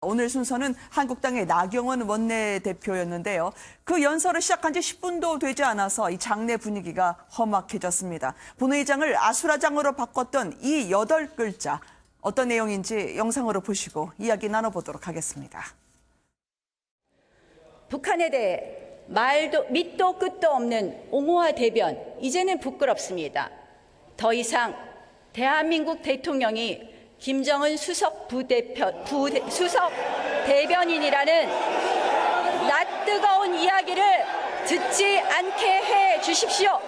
오늘 순서는 한국당의 나경원 원내대표였는데요. 그 연설을 시작한 지 10분도 되지 않아서 이 장내 분위기가 험악해졌습니다. 본회의장을 아수라장으로 바꿨던 이 8글자, 어떤 내용인지 영상으로 보시고 이야기 나눠보도록 하겠습니다. 북한에 대해 밑도 끝도 없는 옹호와 대변, 이제는 부끄럽습니다. 더 이상 대한민국 대통령이 김정은 수석 대변인이라는 낯뜨거운 이야기를 듣지 않게 해 주십시오.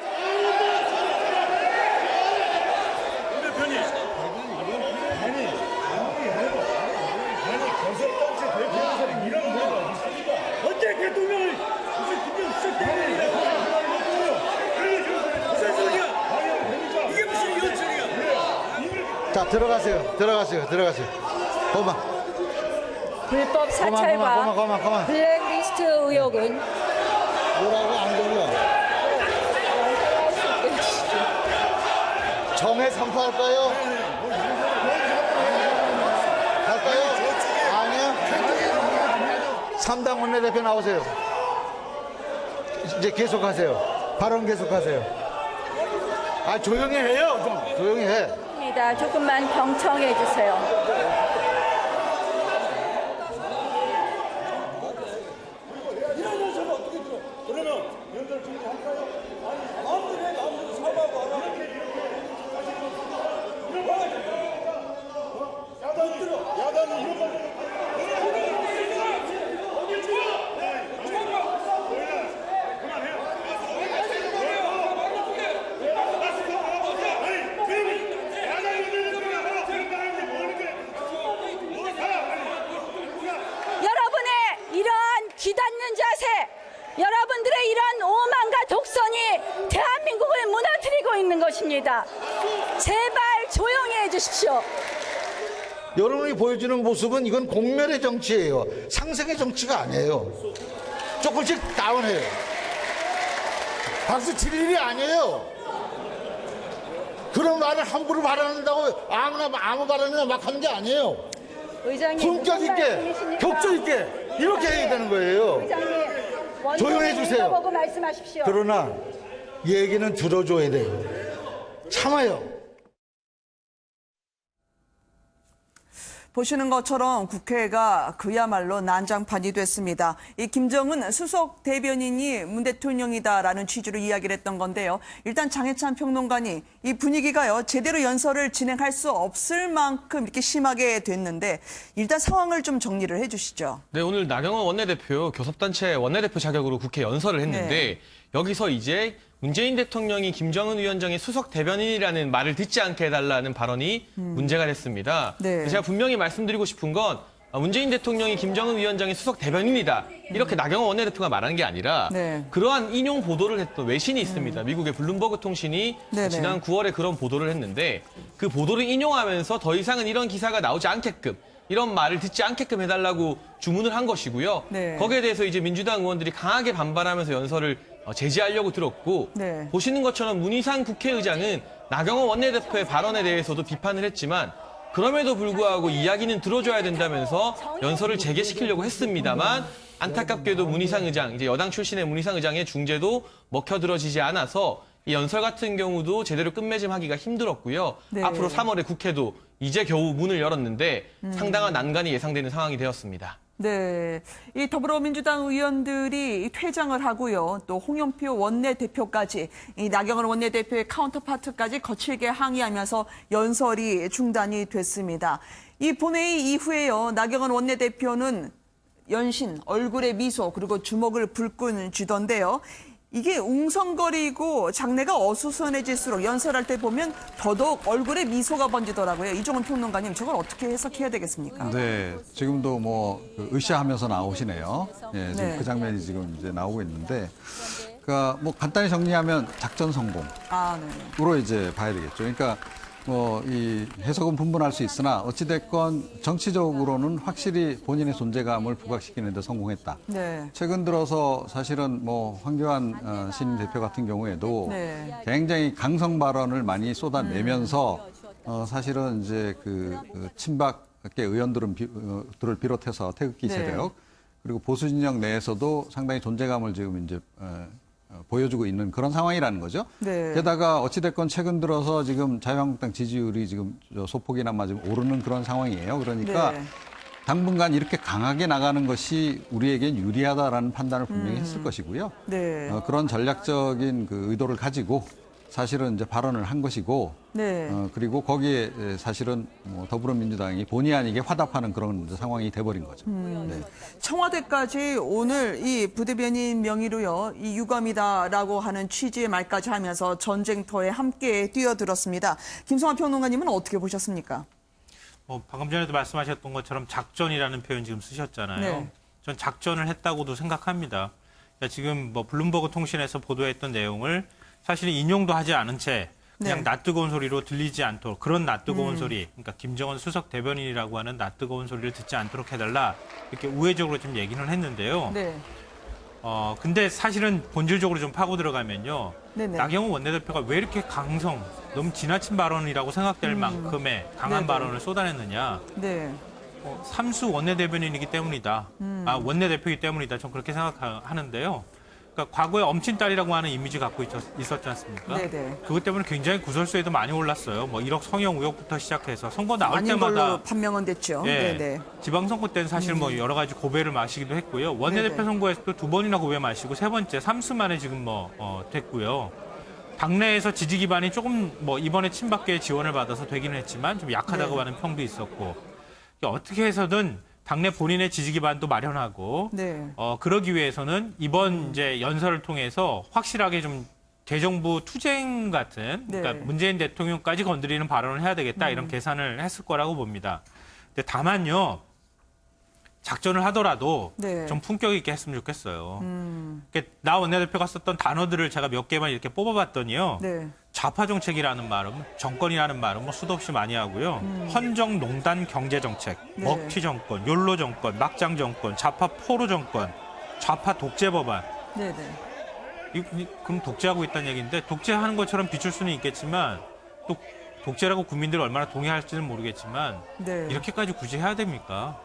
어째 대통령을 무슨 김정은 수석 대변인이라고 이게 무슨 연설이야? 자, 들어가세요. 고마. 불법 사찰과 고마. 블랙리스트 의혹은 뭐라고 안 들려? 정회 선포할까요? 아니요. 3당 원내대표 나오세요. 이제 계속하세요. 발언 계속하세요. 아, 조용히 해요. 좀 조용히 해. 조금만 경청해 주세요. 이런 연설을 어떻게 들어? 그러면 연설 준비할까요? 아니, 마음대로 해. 마음대로 사과하고 하라. 야단 들어. 야단은 이런 거. 여러분의 이러한 귀닫는 자세, 여러분들의 이러한 오만과 독선이 대한민국을 무너뜨리고 있는 것입니다. 제발 조용히 해주십시오. 여러분이 보여주는 모습은 이건 공멸의 정치예요. 상생의 정치가 아니에요. 조금씩 다운해요. 박수 칠 일이 아니에요. 그런 말을 함부로 발언한다고 아무 발언이나 막 하는 게 아니에요. 의장님, 품격 있게, 격조 있게 이렇게 해야 되는 거예요. 의장님, 조용해 주세요. 보고 말씀하십시오. 그러나 얘기는 들어줘야 돼요. 참아요. 보시는 것처럼 국회가 그야말로 난장판이 됐습니다. 이 김정은 수석 대변인이 문 대통령이다라는 취지로 이야기를 했던 건데요. 일단 장해찬 평론가님, 이 분위기가요 제대로 연설을 진행할 수 없을 만큼 이렇게 심하게 됐는데 일단 상황을 좀 정리를 해주시죠. 네, 오늘 나경원 원내대표 교섭단체 원내대표 자격으로 국회 연설을 했는데 네. 여기서 이제 문재인 대통령이 김정은 위원장의 수석 대변인이라는 말을 듣지 않게 해달라는 발언이 문제가 됐습니다. 네. 제가 분명히 말씀드리고 싶은 건 문재인 대통령이 김정은 위원장의 수석 대변인이다. 이렇게 나경원 원내대표가 말한 게 아니라 네. 그러한 인용 보도를 했던 외신이 있습니다. 미국의 블룸버그 통신이 네네. 지난 9월에 그런 보도를 했는데 그 보도를 인용하면서 더 이상은 이런 기사가 나오지 않게끔 이런 말을 듣지 않게끔 해달라고 주문을 한 것이고요. 네. 거기에 대해서 이제 민주당 의원들이 강하게 반발하면서 연설을 제지하려고 들었고 네. 보시는 것처럼 문희상 국회의장은 나경원 원내대표의 발언에 대해서도 비판을 했지만 그럼에도 불구하고 이야기는 들어줘야 된다면서 연설을 재개시키려고 했습니다만 안타깝게도 문희상 의장, 이제 여당 출신의 문희상 의장의 중재도 먹혀들어지지 않아서 이 연설 같은 경우도 제대로 끝맺음하기가 힘들었고요. 네. 앞으로 3월에 국회도 이제 겨우 문을 열었는데 상당한 난관이 예상되는 상황이 되었습니다. 네, 이 더불어민주당 의원들이 퇴장을 하고요. 또 홍영표 원내대표까지 이 나경원 원내대표의 카운터파트까지 거칠게 항의하면서 연설이 중단이 됐습니다. 이 본회의 이후에요. 나경원 원내대표는 연신 얼굴에 미소 그리고 주먹을 불끈 쥐던데요. 이게 웅성거리고 장내가 어수선해질수록 연설할 때 보면 더더욱 얼굴에 미소가 번지더라고요. 이종훈 평론가님, 저걸 어떻게 해석해야 되겠습니까? 네, 지금도 뭐 으쌰하면서 나오시네요. 예, 지금 네. 그 장면이 지금 이제 나오고 있는데, 그러니까 뭐 간단히 정리하면 작전 성공으로 네. 이제 봐야 되겠죠. 그러니까 뭐 이 해석은 분분할 수 있으나 어찌됐건 정치적으로는 확실히 본인의 존재감을 부각시키는 데 성공했다. 네. 최근 들어서 사실은 뭐 황교안 신임 대표 같은 경우에도 네. 굉장히 강성 발언을 많이 쏟아내면서 사실은 이제 그 친박 밖에 의원들은 들을 비롯해서 태극기 네. 세력 그리고 보수 진영 내에서도 상당히 존재감을 지금 이제 보여주고 있는 그런 상황이라는 거죠. 네. 게다가 어찌됐건 최근 들어서 지금 자유한국당 지지율이 지금 소폭이나마 좀 오르는 그런 상황이에요. 그러니까 네. 당분간 이렇게 강하게 나가는 것이 우리에겐 유리하다라는 판단을 분명히 했을 것이고요. 네. 그런 전략적인 그 의도를 가지고 사실은 이제 발언을 한 것이고, 네. 그리고 거기에 사실은 뭐 더불어민주당이 본의 아니게 화답하는 그런 상황이 돼버린 거죠. 네. 청와대까지 오늘 이 부대변인 명의로요, 이 유감이다라고 하는 취지의 말까지 하면서 전쟁터에 함께 뛰어들었습니다. 김성환 평론가님은 어떻게 보셨습니까? 방금 전에도 말씀하셨던 것처럼 작전이라는 표현 지금 쓰셨잖아요. 네. 전 작전을 했다고도 생각합니다. 그러니까 지금 뭐 블룸버그 통신에서 보도했던 내용을 사실 인용도 하지 않은 채 그냥 네. 낯뜨거운 소리로 들리지 않도록 그런 낯뜨거운 소리, 그러니까 김정은 수석 대변인이라고 하는 낯뜨거운 소리를 듣지 않도록 해달라 이렇게 우회적으로 좀 얘기는 했는데요. 네. 근데 사실은 본질적으로 좀 파고 들어가면요. 네네. 나경원 원내대표가 왜 이렇게 너무 지나친 발언이라고 생각될 만큼의 강한 네네. 발언을 쏟아냈느냐. 네. 삼수 원내대변인이기 때문이다. 원내대표이기 때문이다. 전 그렇게 생각하는데요. 그러니까 과거에 엄친딸이라고 하는 이미지 갖고 있었지 않습니까? 네네. 그것 때문에 굉장히 구설수에도 많이 올랐어요. 뭐 1억 성형 의혹부터 시작해서 선거 나올 아닌 때마다 걸로 판명은 됐죠. 예, 네네. 지방선거 때는 사실 뭐 여러 가지 고배를 마시기도 했고요. 원내대표 네네. 선거에서도 2번이나 고배 마시고 3번째, 3수 만에 지금 됐고요. 당내에서 지지 기반이 조금 이번에 친박계의 지원을 받아서 되기는 했지만 좀 약하다고 네. 하는 평도 있었고 어떻게 해서든 당내 본인의 지지 기반도 마련하고 네. 그러기 위해서는 이번 이제 연설을 통해서 확실하게 좀 대정부 투쟁 같은 네. 그러니까 문재인 대통령까지 건드리는 발언을 해야 되겠다 이런 계산을 했을 거라고 봅니다. 근데 다만요. 작전을 하더라도 네. 좀 품격 있게 했으면 좋겠어요. 그러니까 나 원내대표가 썼던 단어들을 제가 몇 개만 이렇게 뽑아봤더니요. 네. 좌파 정책이라는 말은 정권이라는 말은 수도 없이 많이 하고요. 헌정 농단 경제 정책, 네. 먹튀 정권, 욜로 정권, 막장 정권, 좌파 포로 정권, 좌파 독재 법안. 네네. 그럼 독재하고 있다는 얘기인데 독재하는 것처럼 비출 수는 있겠지만 또 독재라고 국민들이 얼마나 동의할지는 모르겠지만 네. 이렇게까지 굳이 해야 됩니까?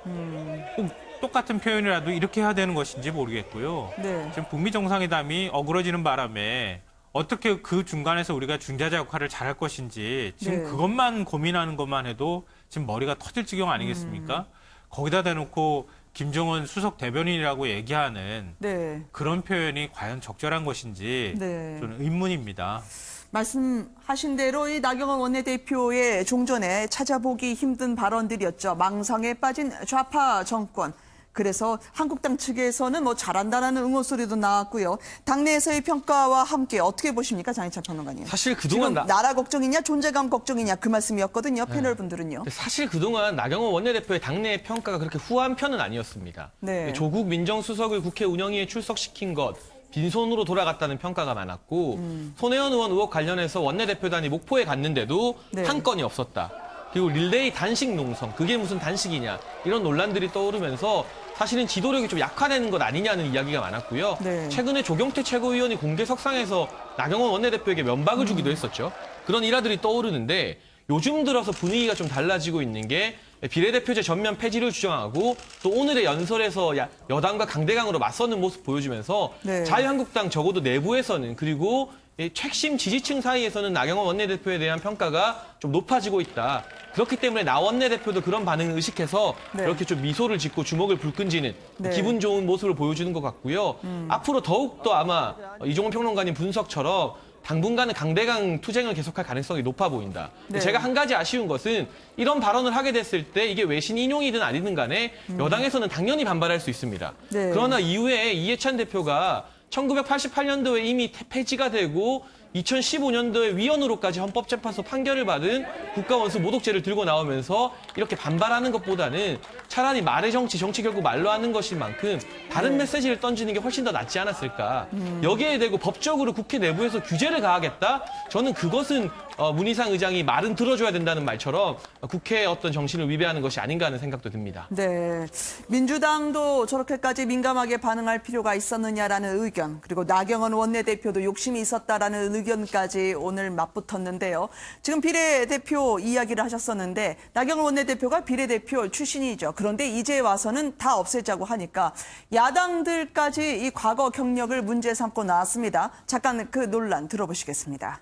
꼭 똑같은 표현이라도 이렇게 해야 되는 것인지 모르겠고요. 네. 지금 북미 정상회담이 어그러지는 바람에 어떻게 그 중간에서 우리가 중재자 역할을 잘할 것인지 지금 네. 그것만 고민하는 것만 해도 지금 머리가 터질 지경 아니겠습니까? 거기다 대놓고 김정은 수석 대변인이라고 얘기하는 네. 그런 표현이 과연 적절한 것인지 네. 저는 의문입니다. 말씀하신 대로 이 나경원 원내대표의 종전에 찾아보기 힘든 발언들이었죠. 망상에 빠진 좌파 정권. 그래서 한국당 측에서는 잘한다라는 응원 소리도 나왔고요. 당내에서의 평가와 함께 어떻게 보십니까, 장희찬 평론가님? 사실 그동안 지금 나라 걱정이냐, 존재감 걱정이냐 그 말씀이었거든요. 패널 분들은요. 사실 그동안 나경원 원내대표의 당내 평가가 그렇게 후한 편은 아니었습니다. 네. 조국 민정수석을 국회 운영위에 출석시킨 것, 빈손으로 돌아갔다는 평가가 많았고 손혜원 의원 의혹 관련해서 원내대표단이 목포에 갔는데도 네. 한 건이 없었다. 그리고 릴레이 단식 농성, 그게 무슨 단식이냐 이런 논란들이 떠오르면서 사실은 지도력이 좀 약화되는 것 아니냐는 이야기가 많았고요. 네. 최근에 조경태 최고위원이 공개석상에서 나경원 원내대표에게 면박을 주기도 했었죠. 그런 일화들이 떠오르는데 요즘 들어서 분위기가 좀 달라지고 있는 게 비례대표제 전면 폐지를 주장하고 또 오늘의 연설에서 여당과 강대강으로 맞서는 모습 보여주면서 네. 자유한국당 적어도 내부에서는 그리고 이 핵심 지지층 사이에서는 나경원 원내대표에 대한 평가가 좀 높아지고 있다. 그렇기 때문에 나 원내대표도 그런 반응을 의식해서 네. 이렇게 좀 미소를 짓고 주먹을 불끈지는 네. 기분 좋은 모습을 보여주는 것 같고요. 앞으로 더욱더 아마 이종훈 평론가님 분석처럼 당분간은 강대강 투쟁을 계속할 가능성이 높아 보인다. 네. 제가 한 가지 아쉬운 것은 이런 발언을 하게 됐을 때 이게 외신 인용이든 아니든 간에 여당에서는 당연히 반발할 수 있습니다. 네. 그러나 이후에 이해찬 대표가 1988년도에 이미 폐지가 되고 2015년도에 위헌으로까지 헌법재판소 판결을 받은 국가원수 모독죄를 들고 나오면서 이렇게 반발하는 것보다는 차라리 말의 정치, 정치 결국 말로 하는 것인 만큼 다른 메시지를 던지는 게 훨씬 더 낫지 않았을까. 여기에 대고 법적으로 국회 내부에서 규제를 가하겠다? 저는 그것은 문희상 의장이 말은 들어줘야 된다는 말처럼 국회의 어떤 정신을 위배하는 것이 아닌가 하는 생각도 듭니다. 네. 민주당도 저렇게까지 민감하게 반응할 필요가 있었느냐라는 의견, 그리고 나경원 원내대표도 욕심이 있었다라는 의견까지 오늘 맞붙었는데요. 지금 비례대표 이야기를 하셨었는데 나경원 원내대표가 비례대표 출신이죠. 그런데 이제 와서는 다 없애자고 하니까 야당들까지 이 과거 경력을 문제 삼고 나왔습니다. 잠깐 그 논란 들어보시겠습니다.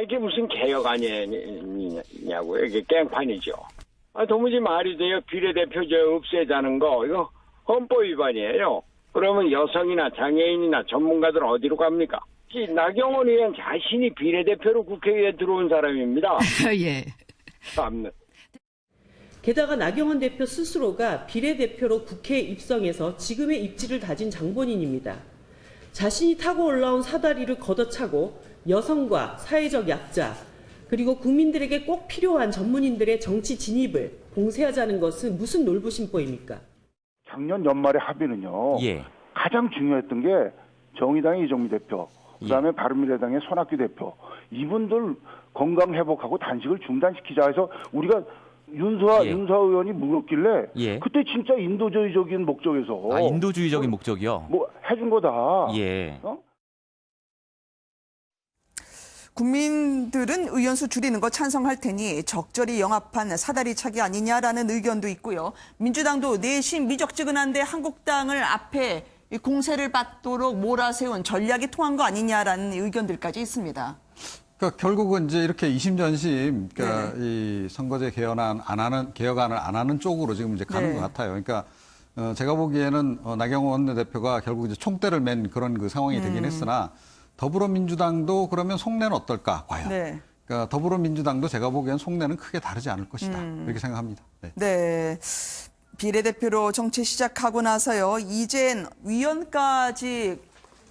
이게 무슨 개혁 아니냐고요. 이게 깽판이죠. 도무지 말이 돼요. 비례대표 없애자는 거 이거 헌법 위반이에요. 그러면 여성이나 장애인이나 전문가들 어디로 갑니까? 나경원 의원 자신이 비례대표로 국회에 들어온 사람입니다. 예. 참네. 게다가 나경원 대표 스스로가 비례대표로 국회에 입성해서 지금의 입지를 다진 장본인입니다. 자신이 타고 올라온 사다리를 걷어차고 여성과 사회적 약자, 그리고 국민들에게 꼭 필요한 전문인들의 정치 진입을 봉쇄하자는 것은 무슨 놀부심보입니까? 작년 연말의 합의는요. 예. 가장 중요했던 게 정의당의 이정미 대표, 그다음에 바른미래당의 손학규 대표, 이분들 건강 회복하고 단식을 중단시키자 해서 우리가 윤서아 의원이 물었길래 예. 그때 진짜 인도주의적인 목적에서 인도주의적인 목적이요? 뭐 해준 거다. 예. 국민들은 의원수 줄이는 거 찬성할 테니 적절히 영합한 사다리 차기 아니냐라는 의견도 있고요. 민주당도 내심 미적지근한데 한국당을 앞에 공세를 받도록 몰아세운 전략이 통한 거 아니냐라는 의견들까지 있습니다. 그러니까 결국은 이제 이렇게 이심전심 그러니까 이 선거제 개헌안 안 하는 개혁안을 안 하는 쪽으로 지금 이제 가는 것 같아요. 그러니까 제가 보기에는 나경원 원내대표가 결국 이제 총대를 맨 그런 그 상황이 되긴 했으나 더불어민주당도 그러면 속내는 어떨까 과연. 그러니까 더불어민주당도 제가 보기엔 속내는 크게 다르지 않을 것이다. 이렇게 생각합니다. 네. 비례대표로 정치 시작하고 나서요. 이젠 위원까지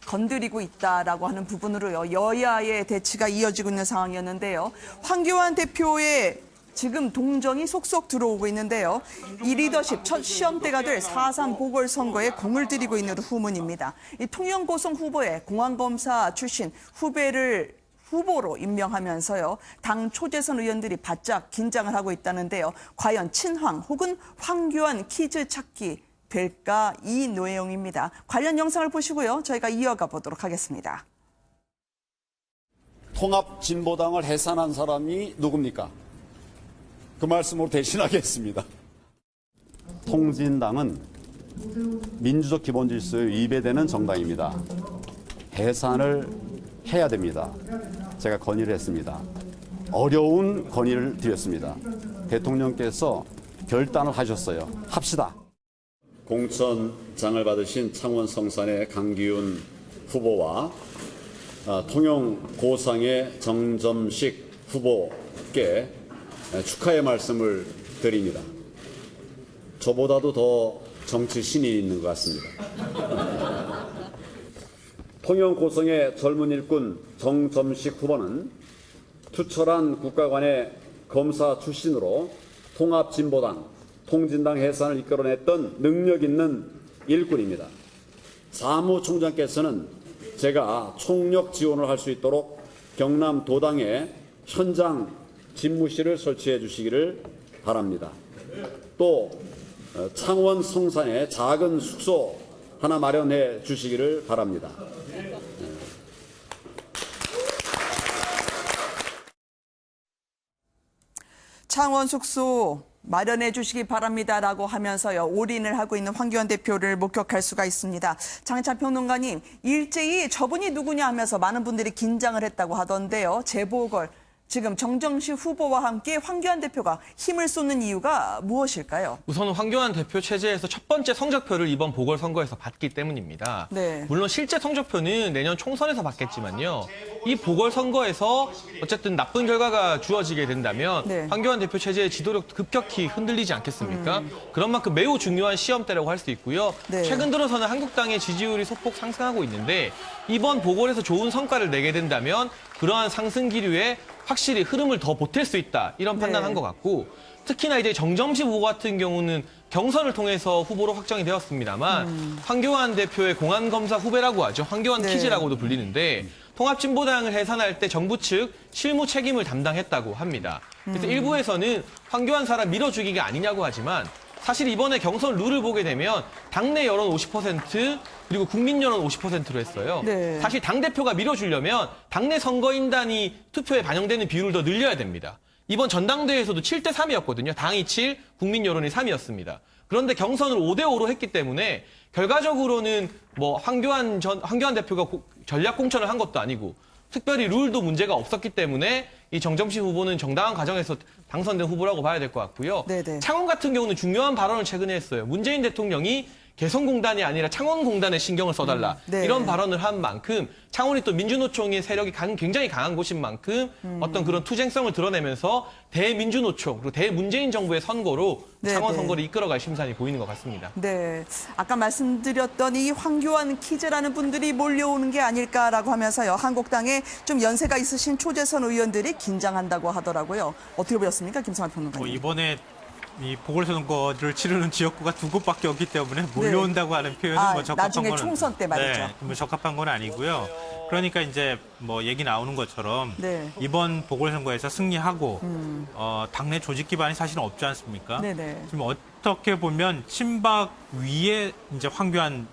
건드리고 있다라고 하는 부분으로요. 여야의 대치가 이어지고 있는 상황이었는데요. 황교안 대표의 지금 동정이 속속 들어오고 있는데요. 이 리더십 첫 시험대가 될 4.3 보궐선거에 공을 들이고 있는 후문입니다. 이 통영고성 후보에 공안검사 출신 후배를 후보로 임명하면서요. 당 초재선 의원들이 바짝 긴장을 하고 있다는데요. 과연 친황 혹은 황교안 퀴즈 찾기 될까 이 내용입니다. 관련 영상을 보시고요. 저희가 이어가 보도록 하겠습니다. 통합진보당을 해산한 사람이 누굽니까? 그 말씀으로 대신하겠습니다. 통진당은 민주적 기본질서에 위배되는 정당입니다. 해산을 해야 됩니다. 제가 건의를 했습니다. 어려운 건의를 드렸습니다. 대통령께서 결단을 하셨어요. 합시다. 공천장을 받으신 창원 성산의 강기훈 후보와 통영 고상의 정점식 후보께 축하의 말씀을 드립니다. 저보다도 더 정치 신이 있는 것 같습니다. 통영 고성의 젊은 일꾼 정점식 후보는 투철한 국가관의 검사 출신으로 통합진보당, 통진당 해산을 이끌어냈던 능력 있는 일꾼입니다. 사무총장께서는 제가 총력 지원을 할 수 있도록 경남 도당에 현장 집무실을 설치해 주시기를 바랍니다. 또 창원 성산에 작은 숙소 하나 마련해 주시기를 바랍니다. 창원 숙소 마련해 주시기 바랍니다라고 하면서요. 올인을 하고 있는 황교안 대표를 목격할 수가 있습니다. 장희찬 평론가님, 일제히 저분이 누구냐 하면서 많은 분들이 긴장을 했다고 하던데요. 재보궐, 지금 정정식 후보와 함께 황교안 대표가 힘을 쏟는 이유가 무엇일까요? 우선 황교안 대표 체제에서 첫 번째 성적표를 이번 보궐선거에서 받기 때문입니다. 네. 물론 실제 성적표는 내년 총선에서 받겠지만요. 이 보궐선거에서 어쨌든 나쁜 결과가 주어지게 된다면 황교안 대표 체제의 지도력 급격히 흔들리지 않겠습니까? 그런 만큼 매우 중요한 시험대라고 할 수 있고요. 최근 들어서는 한국당의 지지율이 소폭 상승하고 있는데 이번 보궐에서 좋은 성과를 내게 된다면 그러한 상승 기류에 확실히 흐름을 더 보탤 수 있다. 이런 판단한 것 같고 특히나 이제 정점식 후보 같은 경우는 경선을 통해서 후보로 확정이 되었습니다만 황교안 대표의 공안검사 후배라고 하죠. 황교안 퀴즈라고도 불리는데 통합진보당을 해산할 때 정부 측 실무 책임을 담당했다고 합니다. 그래서 일부에서는 황교안 사람 밀어주기가 아니냐고 하지만 사실 이번에 경선 룰을 보게 되면 당내 여론 50% 그리고 국민 여론 50%로 했어요. 네. 사실 당대표가 밀어주려면 당내 선거인단이 투표에 반영되는 비율을 더 늘려야 됩니다. 이번 전당대회에서도 7대 3이었거든요. 당이 7, 국민 여론이 3이었습니다. 그런데 경선을 5대 5로 했기 때문에 결과적으로는 뭐 황교안 대표가 전략 공천을 한 것도 아니고 특별히 룰도 문제가 없었기 때문에 이 정점식 후보는 정당한 과정에서 당선된 후보라고 봐야 될 것 같고요. 네네. 창원 같은 경우는 중요한 발언을 최근에 했어요. 문재인 대통령이 개성공단이 아니라 창원공단에 신경을 써달라. 네. 이런 발언을 한 만큼 창원이 또 민주노총의 세력이 굉장히 강한 곳인 만큼 어떤 그런 투쟁성을 드러내면서 대민주노총 그리고 대문재인 정부의 선거로 네, 창원 네. 선거를 이끌어갈 심산이 보이는 것 같습니다. 네. 아까 말씀드렸던 이 황교안 키즈라는 분들이 몰려오는 게 아닐까라고 하면서요. 한국당에 좀 연세가 있으신 초재선 의원들이 긴장한다고 하더라고요. 어떻게 보셨습니까? 김성환 평론가님. 이번에 이 보궐선거를 치르는 지역구가 2곳밖에 없기 때문에 몰려온다고 하는 표현은 뭐 적합한 나중에 건 총선 때 말이죠. 네, 뭐 적합한 건 아니고요. 그러니까 이제 뭐 얘기 나오는 것처럼 네. 이번 보궐선거에서 승리하고 당내 조직 기반이 사실은 없지 않습니까? 네네. 지금 어떻게 보면 친박 위에 이제 황교안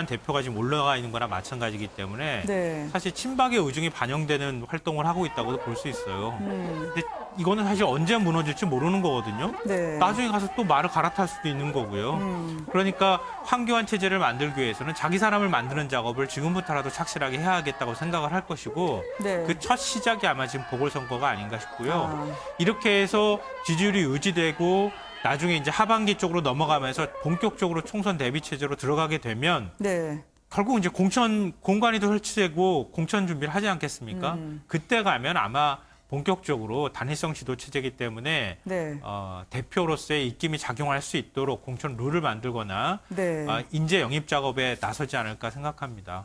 대표가 지금 올라가 있는 거나 마찬가지이기 때문에 네. 사실 친박의 의중이 반영되는 활동을 하고 있다고도 볼 수 있어요. 근데 이거는 사실 언제 무너질지 모르는 거거든요. 네. 나중에 가서 또 말을 갈아탈 수도 있는 거고요. 그러니까 황교안 체제를 만들기 위해서는 자기 사람을 만드는 작업을 지금부터라도 착실하게 해야겠다고 생각을 할 것이고 네. 그 첫 시작이 아마 지금 보궐선거가 아닌가 싶고요. 아. 이렇게 해서 지지율이 유지되고 나중에 이제 하반기 쪽으로 넘어가면서 본격적으로 총선 대비 체제로 들어가게 되면 네. 결국 이제 공관위도 설치되고 공천 준비를 하지 않겠습니까? 그때 가면 아마 본격적으로 단일성 지도 체제이기 때문에 네. 대표로서의 입김이 작용할 수 있도록 공천 룰을 만들거나 네. 인재 영입 작업에 나서지 않을까 생각합니다.